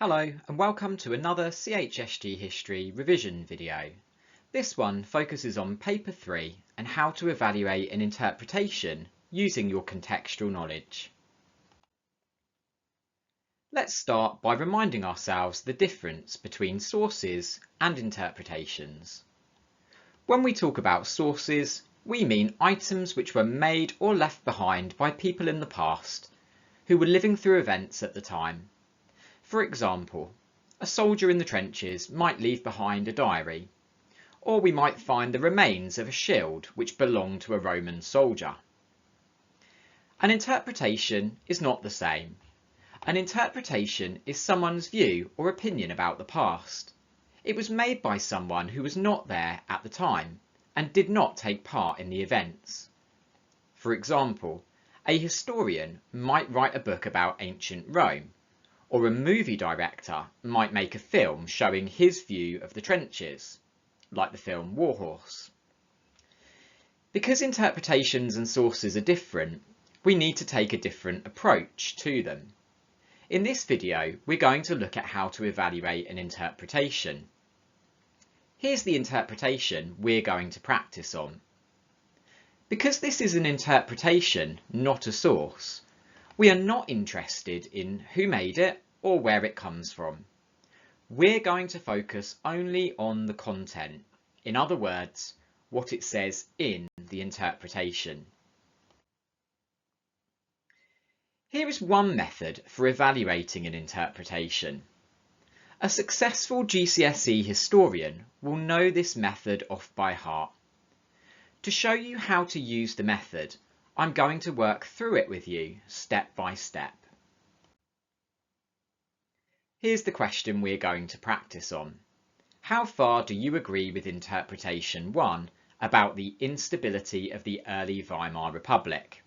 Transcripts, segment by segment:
Hello and welcome to another CHSG History revision video. This one focuses on paper 3 and how to evaluate an interpretation using your contextual knowledge. Let's start by reminding ourselves the difference between sources and interpretations. When we talk about sources, we mean items which were made or left behind by people in the past who were living through events at the time. For example, a soldier in the trenches might leave behind a diary, or we might find the remains of a shield which belonged to a Roman soldier. An interpretation is not the same. An interpretation is someone's view or opinion about the past. It was made by someone who was not there at the time and did not take part in the events. For example, a historian might write a book about ancient Rome, or a movie director might make a film showing his view of the trenches, like the film Warhorse. Because interpretations and sources are different, we need to take a different approach to them. In this video, we're going to look at how to evaluate an interpretation. Here's the interpretation we're going to practice on. Because this is an interpretation, not a source, we are not interested in who made it or where it comes from. We're going to focus only on the content, in other words, what it says in the interpretation. Here is one method for evaluating an interpretation. A successful GCSE historian will know this method off by heart. To show you how to use the method, I'm going to work through it with you step by step. Here's the question we're going to practice on. How far do you agree with interpretation 1 about the instability of the early Weimar Republic?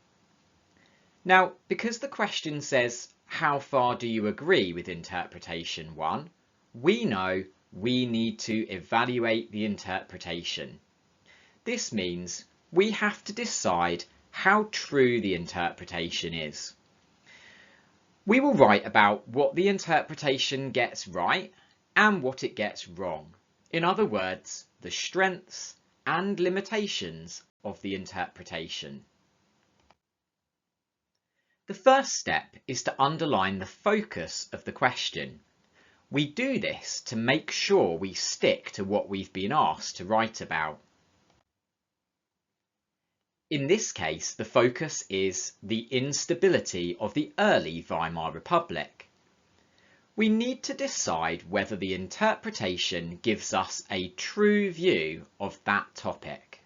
Now, because the question says, how far do you agree with interpretation 1, we know we need to evaluate the interpretation. This means we have to decide how true the interpretation is. We will write about what the interpretation gets right and what it gets wrong. In other words, the strengths and limitations of the interpretation. The first step is to underline the focus of the question. We do this to make sure we stick to what we've been asked to write about. In this case, the focus is the instability of the early Weimar Republic. We need to decide whether the interpretation gives us a true view of that topic.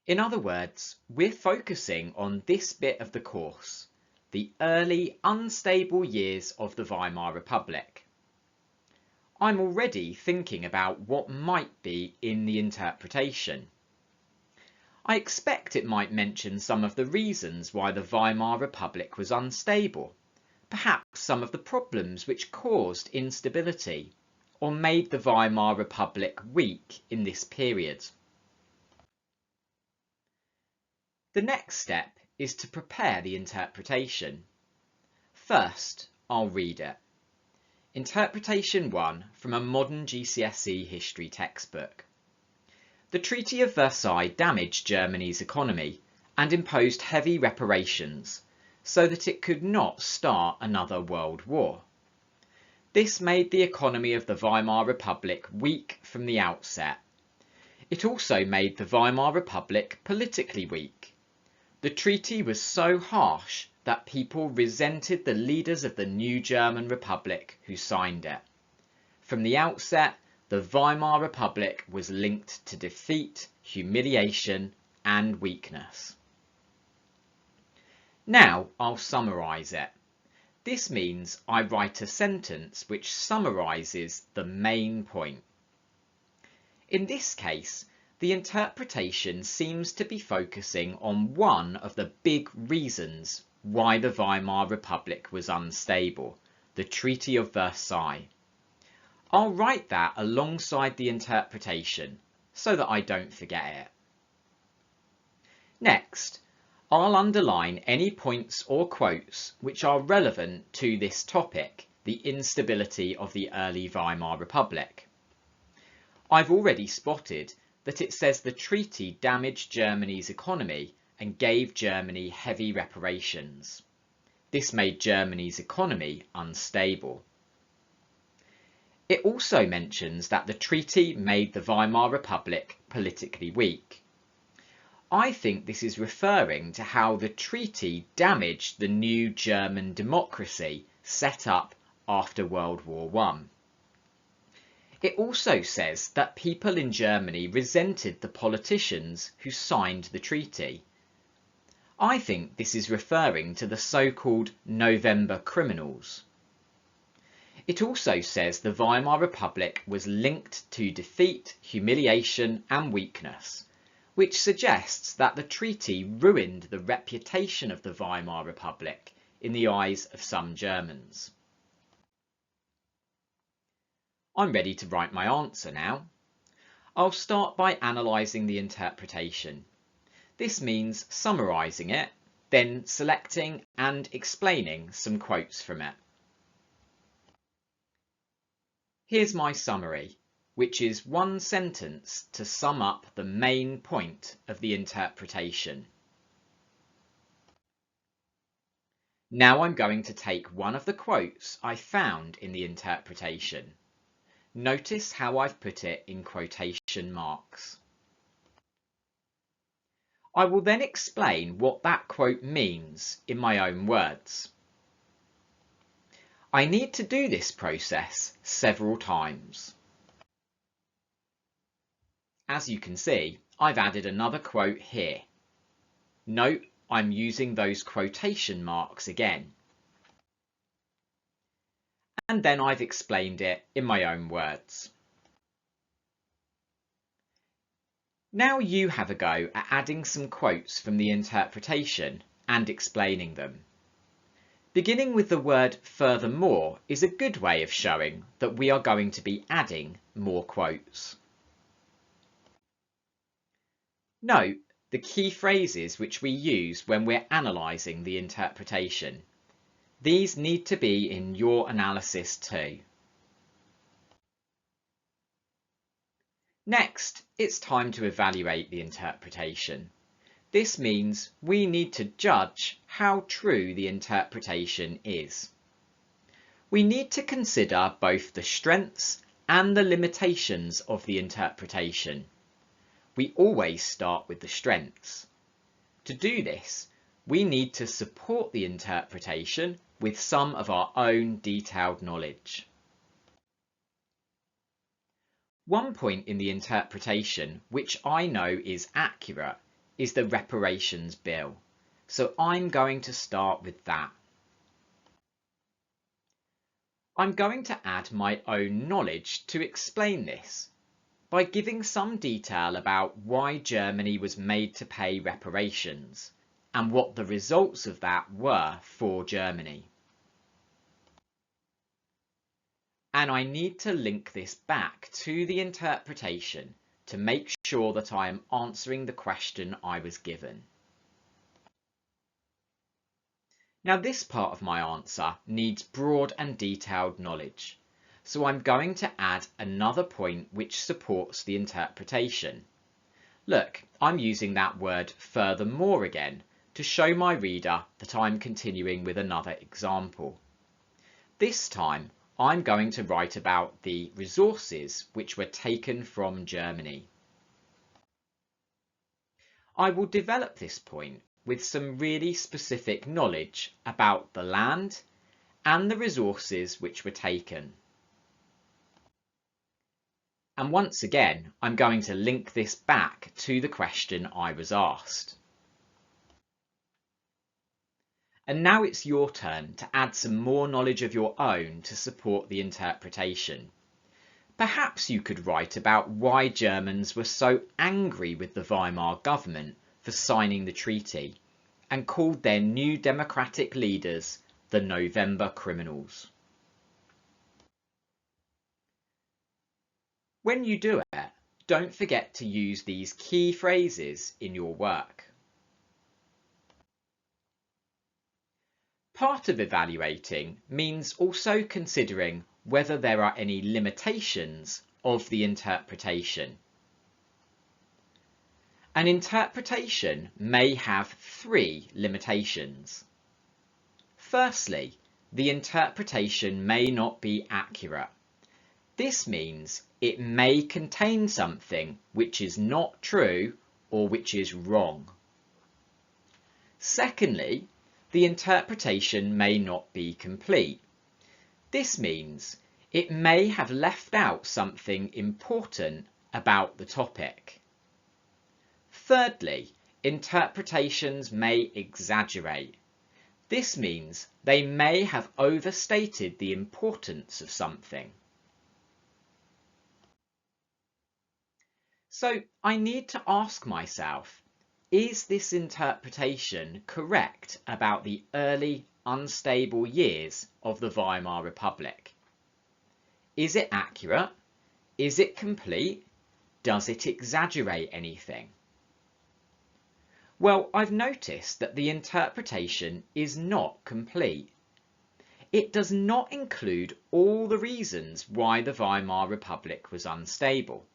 In other words, we're focusing on this bit of the course, the early unstable years of the Weimar Republic. I'm already thinking about what might be in the interpretation. I expect it might mention some of the reasons why the Weimar Republic was unstable, perhaps some of the problems which caused instability or made the Weimar Republic weak in this period. The next step is to prepare the interpretation. First, I'll read it. Interpretation 1 from a modern GCSE history textbook. The Treaty of Versailles damaged Germany's economy and imposed heavy reparations so that it could not start another world war. This made the economy of the Weimar Republic weak from the outset. It also made the Weimar Republic politically weak. The treaty was so harsh that people resented the leaders of the new German Republic who signed it. From the outset, the Weimar Republic was linked to defeat, humiliation, and weakness. Now I'll summarise it. This means I write a sentence which summarises the main point. In this case, the interpretation seems to be focusing on one of the big reasons why the Weimar Republic was unstable, the Treaty of Versailles. I'll write that alongside the interpretation so that I don't forget it. Next, I'll underline any points or quotes which are relevant to this topic, the instability of the early Weimar Republic. I've already spotted that it says the treaty damaged Germany's economy and gave Germany heavy reparations. This made Germany's economy unstable. It also mentions that the treaty made the Weimar Republic politically weak. I think this is referring to how the treaty damaged the new German democracy set up after World War I. It also says that people in Germany resented the politicians who signed the treaty. I think this is referring to the so-called November criminals. It also says the Weimar Republic was linked to defeat, humiliation and weakness, which suggests that the treaty ruined the reputation of the Weimar Republic in the eyes of some Germans. I'm ready to write my answer now. I'll start by analysing the interpretation. This means summarising it, then selecting and explaining some quotes from it. Here's my summary, which is one sentence to sum up the main point of the interpretation. Now I'm going to take one of the quotes I found in the interpretation. Notice how I've put it in quotation marks. I will then explain what that quote means in my own words. I need to do this process several times. As you can see, I've added another quote here. Note I'm using those quotation marks again. And then I've explained it in my own words. Now you have a go at adding some quotes from the interpretation and explaining them. Beginning with the word furthermore is a good way of showing that we are going to be adding more quotes. Note the key phrases which we use when we're analysing the interpretation. These need to be in your analysis too. Next, it's time to evaluate the interpretation. This means we need to judge how true the interpretation is. We need to consider both the strengths and the limitations of the interpretation. We always start with the strengths. To do this, we need to support the interpretation with some of our own detailed knowledge. One point in the interpretation which I know is accurate is the reparations bill, so I'm going to start with that. I'm going to add my own knowledge to explain this by giving some detail about why Germany was made to pay reparations and what the results of that were for Germany. And I need to link this back to the interpretation to make sure that I am answering the question I was given. Now this part of my answer needs broad and detailed knowledge, so I'm going to add another point which supports the interpretation. Look, I'm using that word furthermore again to show my reader that I'm continuing with another example. This time I'm going to write about the resources which were taken from Germany. I will develop this point with some really specific knowledge about the land and the resources which were taken. And once again, I'm going to link this back to the question I was asked. And now it's your turn to add some more knowledge of your own to support the interpretation. Perhaps you could write about why Germans were so angry with the Weimar government for signing the treaty and called their new democratic leaders the November criminals. When you do it, don't forget to use these key phrases in your work. Part of evaluating means also considering whether there are any limitations of the interpretation. An interpretation may have three limitations. Firstly, the interpretation may not be accurate. This means it may contain something which is not true or which is wrong. Secondly, the interpretation may not be complete. This means it may have left out something important about the topic. Thirdly, interpretations may exaggerate. This means they may have overstated the importance of something. So I need to ask myself, is this interpretation correct about the early, unstable years of the Weimar Republic? Is it accurate? Is it complete? Does it exaggerate anything? Well, I've noticed that the interpretation is not complete. It does not include all the reasons why the Weimar Republic was unstable.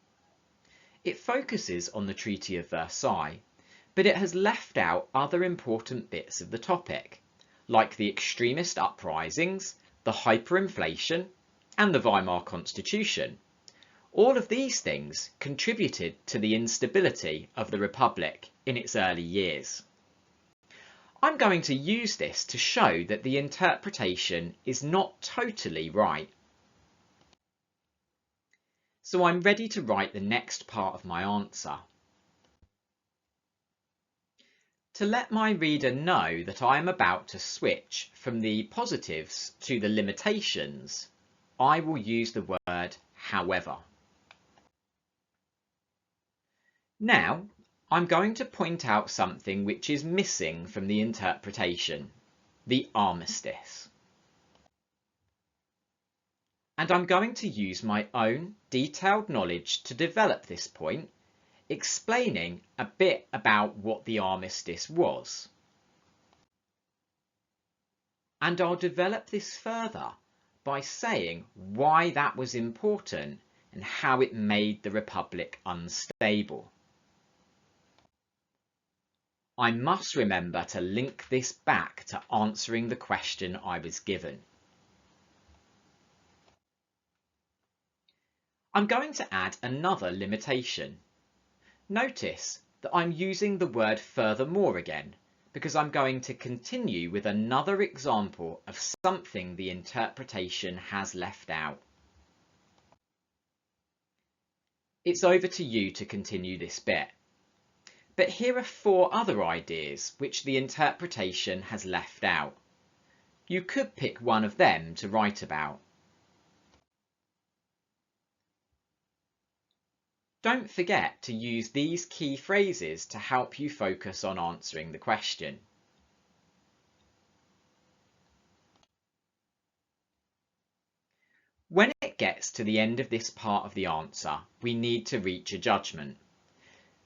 It focuses on the Treaty of Versailles, but it has left out other important bits of the topic, like the extremist uprisings, the hyperinflation, and the Weimar Constitution. All of these things contributed to the instability of the Republic in its early years. I'm going to use this to show that the interpretation is not totally right. So I'm ready to write the next part of my answer. To let my reader know that I am about to switch from the positives to the limitations, I will use the word however. Now, I'm going to point out something which is missing from the interpretation, the armistice. And I'm going to use my own detailed knowledge to develop this point, explaining a bit about what the armistice was. And I'll develop this further by saying why that was important and how it made the Republic unstable. I must remember to link this back to answering the question I was given. I'm going to add another limitation. Notice that I'm using the word furthermore again, because I'm going to continue with another example of something the interpretation has left out. It's over to you to continue this bit. But here are 4 other ideas which the interpretation has left out. You could pick one of them to write about. Don't forget to use these key phrases to help you focus on answering the question. When it gets to the end of this part of the answer, we need to reach a judgment.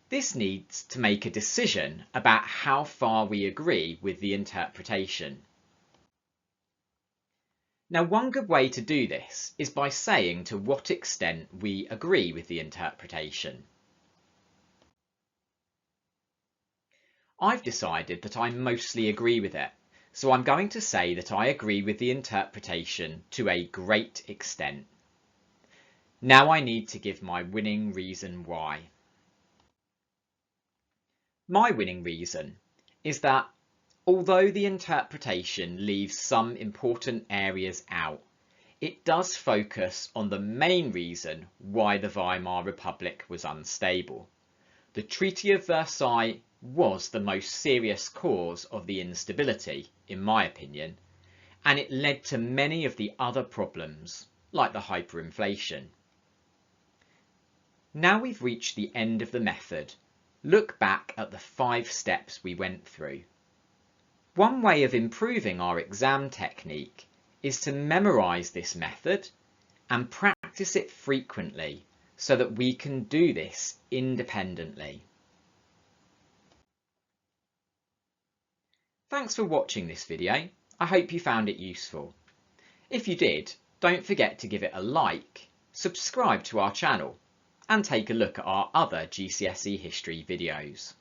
This needs to make a decision about how far we agree with the interpretation. Now, one good way to do this is by saying to what extent we agree with the interpretation. I've decided that I mostly agree with it, so I'm going to say that I agree with the interpretation to a great extent. Now I need to give my winning reason why. My winning reason is that although the interpretation leaves some important areas out, it does focus on the main reason why the Weimar Republic was unstable. The Treaty of Versailles was the most serious cause of the instability, in my opinion, and it led to many of the other problems, like the hyperinflation. Now we've reached the end of the method, look back at the 5 steps we went through. One way of improving our exam technique is to memorise this method and practice it frequently so that we can do this independently. Thanks for watching this video. I hope you found it useful. If you did, don't forget to give it a like, subscribe to our channel, and take a look at our other GCSE history videos.